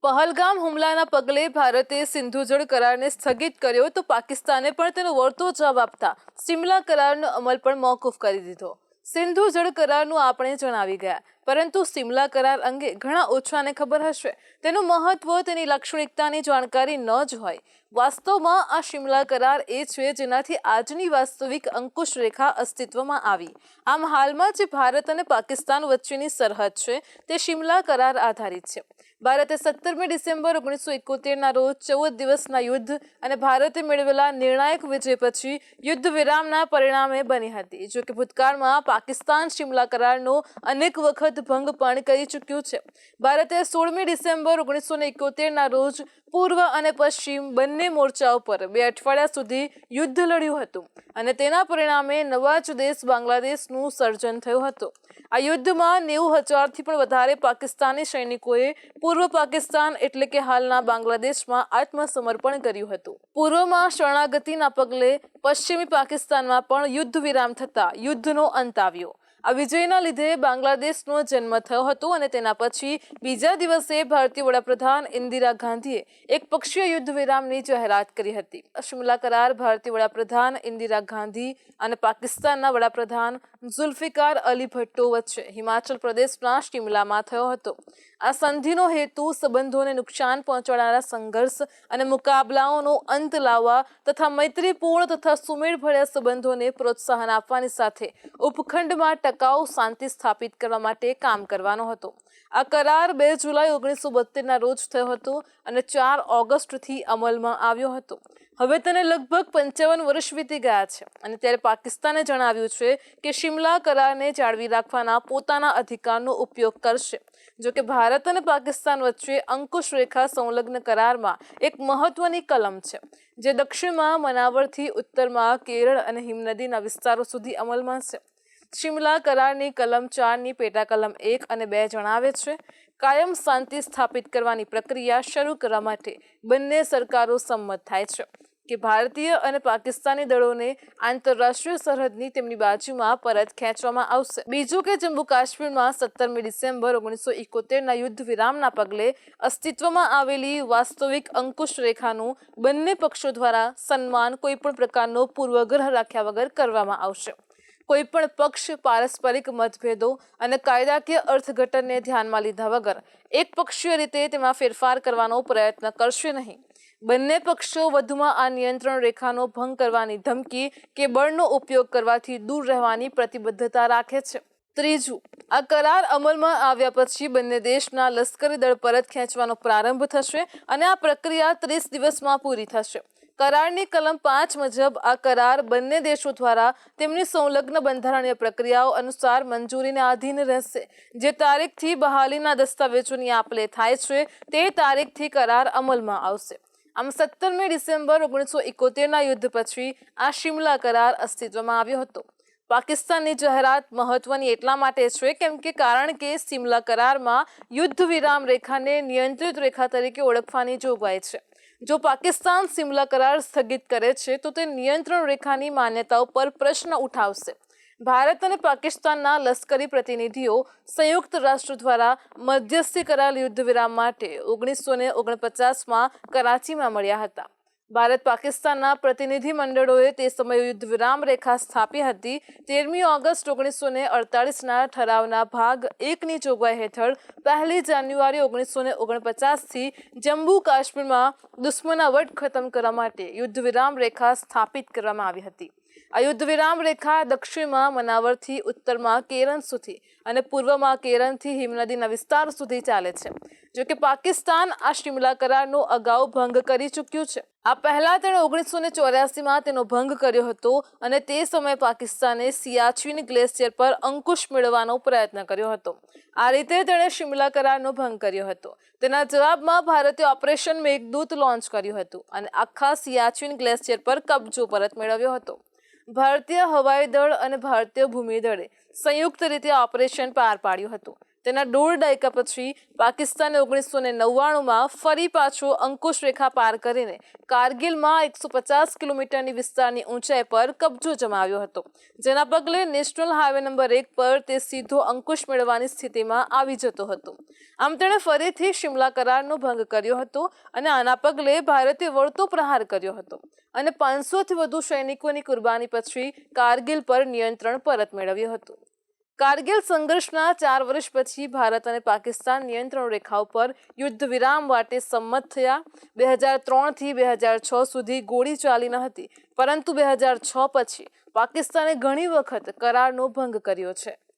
પહલગામ હુમલાના પગલે ભારતે સિંધુ જળ કરારને સ્થગિત કર્યો તો પાકિસ્તાને પણ તેનો વળતો જવાબ આપતા સિમલા કરારનો અમલ પણ મોકૂફ કરી દીધો। સિંધુ જળ કરારનું આપણે જણાવી ગયા, પરંતુ સિમલા કરાર અંગે ઘણા ઓછાને ખબર હશે। તેનું મહત્વ, તેની લાક્ષણિકતાની જાણકારી ન જ હોય। વાસ્તવમાં આ સિમલા કરાર એ છે જેનાથી આજની વાસ્તવિક અંકુશ રેખા અસ્તિત્વમાં આવી। આમ હાલમાં જે ભારત અને પાકિસ્તાન વચ્ચેની સરહદ છે તે સિમલા કરાર આધારિત છે। ભારતે 17મી ડિસેમ્બર 1971ના રોજ 14 દિવસના યુદ્ધ અને ભારતે મેળવેલા નિર્ણાયક વિજય પછી યુદ્ધ વિરામના પરિણામે બની હતી। જો કે ભૂતકાળમાં પાકિસ્તાન સિમલા કરારનો અનેક વખત ભંગ પણ કરી ચૂક્યું છે। ભારતે 16મી ડિસેમ્બર 1971ના રોજ પૂર્વ અને પશ્ચિમ બંને મોરચાઓ પર 2 અઠવાડિયા સુધી યુદ્ધ લડ્યું હતું અને તેના પરિણામે નવા જ દેશ બાંગ્લાદેશનું સર્જન થયું હતું। આ યુદ્ધમાં 90,000થી પણ વધારે પાકિસ્તાની સૈનિકોએ પૂર્વ પાકિસ્તાન એટલે કે હાલના બાંગ્લાદેશમાં આત્મસમર્પણ કર્યું હતું। પૂર્વમાં શરણાગતિના પગલે પશ્ચિમી પાકિસ્તાનમાં પણ યુદ્ધ વિરામ થતા યુદ્ધનો અંત આવ્યો। આ વિજયના લીધે બાંગ્લાદેશનો જન્મ થયો હતો અને તેના પછી બીજા દિવસે ભારતીય વડાપ્રધાન ઇન્દિરા ગાંધીએ એકપક્ષીય યુદ્ધ વિરામની જાહેરાત કરી હતી। સિમલા કરાર ભારતીય વડાપ્રધાન ઇન્દિરા ગાંધી અને પાકિસ્તાનના વડાપ્રધાન ઝુલ્ફિકાર અલી ભટ્ટો વચ્ચે હિમાચલ પ્રદેશના શિમલામાં થયો હતો। આ સંધિનો હેતુ સંબંધોને નુકસાન પહોંચાડનારા સંઘર્ષ અને મુકાબલાઓનો અંત લાવવા તથા મૈત્રીપૂર્ણ તથા સુમેળભર્યા સંબંધોને પ્રોત્સાહન આપવાની સાથે ઉપખંડમાં ટકાઉ શાંતિ સ્થાપિત કરવા માટે કામ કરવાનો હતો। આ કરાર 2 જુલાઈ 1972ના રોજ થયો હતો અને 4 ઓગસ્ટથી અમલમાં આવ્યો હતો। હવે તેને લગભગ 55 વર્ષ વીતી ગયા છે અને ત્યારે પાકિસ્તાને જણાવ્યું છે કે સિમલા કરારને જાળવી રાખવાના પોતાના અધિકારનો ઉપયોગ કરશે। જો કે ભારત અને પાકિસ્તાન વચ્ચે અંકુશ રેખા સંલગ્ન કરારમાં એક મહત્વની કલમ છે જે દક્ષિણમાં મનાવરથી ઉત્તરમાં કેરળ અને હિમનદીના વિસ્તારો સુધી અમલમાં છે। સિમલા કરારની કલમ 4ની પેટા કલમ 1 અને 2 જણાવે છે, કાયમ શાંતિ સ્થાપિત કરવાની પ્રક્રિયા શરૂ કરવા માટે બંને સરકારો સંમત થાય છે કે ભારતીય અને પાકિસ્તાની દળોને આંતરરાષ્ટ્રીય સરહદની તેમની બાજુમાં પરત ખેંચવામાં આવશે। બીજું કે જમ્મુ કાશ્મીરમાં 17મી ડિસેમ્બર 1971ના યુદ્ધ વિરામના પગલે અસ્તિત્વમાં આવેલી વાસ્તવિક અંકુશ રેખાનું બંને પક્ષો દ્વારા સન્માન કોઈપણ પ્રકારનો પૂર્વગ્રહ રાખ્યા વગર કરવામાં આવશે। કોઈપણ પક્ષ પારસ્પરિક મતભેદો અને કાયદાકીય અર્થઘટનને ધ્યાનમાં લીધા વગર એકપક્ષીય રીતે તેમાં ફેરફાર કરવાનો પ્રયત્ન કરશે નહીં। બંને પક્ષો વધુમાં આ નિયંત્રણ રેખાનો ભંગ કરવાની ધમકી કે બળનો ઉપયોગ કરવાથી દૂર રહેવાની પ્રતિબદ્ધતા રાખે છે। ત્રીજું, આ કરાર અમલમાં આવ્યા પછી બંને દેશના લશ્કરી દળ પરત ખેંચવાનો પ્રારંભ થશે અને આ પ્રક્રિયા 30 દિવસમાં પૂરી થશે। કરારની કલમ 5 મુજબ આ કરાર બંને દેશો દ્વારા તેમની સંલગ્ન બંધારણીય પ્રક્રિયાઓ અનુસાર મંજૂરીને આધીન રહેશે। જે તારીખથી બહાલીના દસ્તાવેજોની આપ-લે થાય છે તે તારીખથી કરાર અમલમાં આવશે। આમ 17મી ડિસેમ્બર 1971ના યુદ્ધ પછી આ સિમલા કરાર અસ્તિત્વમાં આવ્યો હતો। પાકિસ્તાનની જાહેરાત મહત્વની એટલા માટે છે કેમ કે કારણ કે સિમલા કરારમાં યુદ્ધ વિરામ રેખાને નિયંત્રિત રેખા તરીકે ઓળખવાની જોગવાઈ છે। જો પાકિસ્તાન સિમલા કરાર સ્થગિત કરે છે તો તે નિયંત્રણ રેખાની માન્યતા ઉપર પ્રશ્ન ઉઠાવશે। ભારત અને પાકિસ્તાનના લશ્કરી પ્રતિનિધિઓ સંયુક્ત રાષ્ટ્ર દ્વારા મધ્યસ્થી કરાયેલ યુદ્ધ વિરામ માટે 1949માં કરાચીમાં મળ્યા હતા। ભારત પાકિસ્તાનના પ્રતિનિધિ મંડળોએ તે સમયે યુદ્ધ વિરામ રેખા સ્થાપી હતી। 13મી ઓગસ્ટ 1948ના ઠરાવના ભાગ 1ની જોગવાઈ હેઠળ 1 જાન્યુઆરી 1949થી જમ્મુ કાશ્મીરમાં દુશ્મનાવટ ખતમ કરવા માટે યુદ્ધ વિરામ રેખા સ્થાપિત કરવામાં આવી હતી। આ યુદ્ધ વિરામ રેખા દક્ષિણમાં મનાવરથી ઉત્તરમાં કેરન સુધી અને પૂર્વમાં કેરનથી હિમનદીના વિસ્તાર સુધી ચાલે છે। જો કે પાકિસ્તાન આ સિમલા કરારનો અગાઉ ભંગ કરી ચૂક્યું છે। આ પહેલા તેણે 1984માં તેનો ભંગ કર્યો હતો અને તે સમયે પાકિસ્તાને સિયાચીન ગ્લેશિયર પર અંકુશ મેળવવાનો પ્રયત્ન કર્યો હતો। આ રીતે તેણે સિમલા કરારનો ભંગ કર્યો હતો। તેના જવાબમાં ભારતે ઓપરેશન મેઘદૂત લોન્ચ કર્યું હતું અને આખા સિયાચીન ગ્લેશિયર પર કબજો પરત મેળવ્યો હતો। ભારતીય હવાઈ દળ અને ભારતીય ભૂમિ દળે સંયુક્ત રીતે ઓપરેશન પાર પાડ્યું હતું। તેના 1.5 દાયકા પછી પાકિસ્તાને 1999માં ફરી પાછો અંકુશ રેખા પાર કરીને કારગિલમાં 150 કિલોમીટરની વિસ્તારની ઊંચાઈ પર કબજો જમાવ્યો હતો, જેના પગલે નેશનલ હાઈવે નંબર 1 પર તે સીધો અંકુશ મેળવવાની સ્થિતિમાં આવી જતો હતો. આમ તેણે ફરીથી શિમલા કરારનો ભંગ કર્યો હતો અને આના પગલે ભારતે વળતો પ્રહાર કર્યો હતો અને 500થી વધુ સૈનિકોની કુરબાની પછી કારગિલ પર નિયંત્રણ પરત મેળવ્યું હતું. કારગિલ સંઘર્ષના 4 વર્ષ પછી ભારત અને પાકિસ્તાન નિયંત્રણ રેખા ઉપર યુદ્ધ વિરામ માટે સંમત થયા. 2003થી 2006 સુધી ગોળી ચાલી ન હતી, પરંતુ 2006 પછી પાકિસ્તાને ઘણી વખત કરારનો ભંગ કર્યો છે.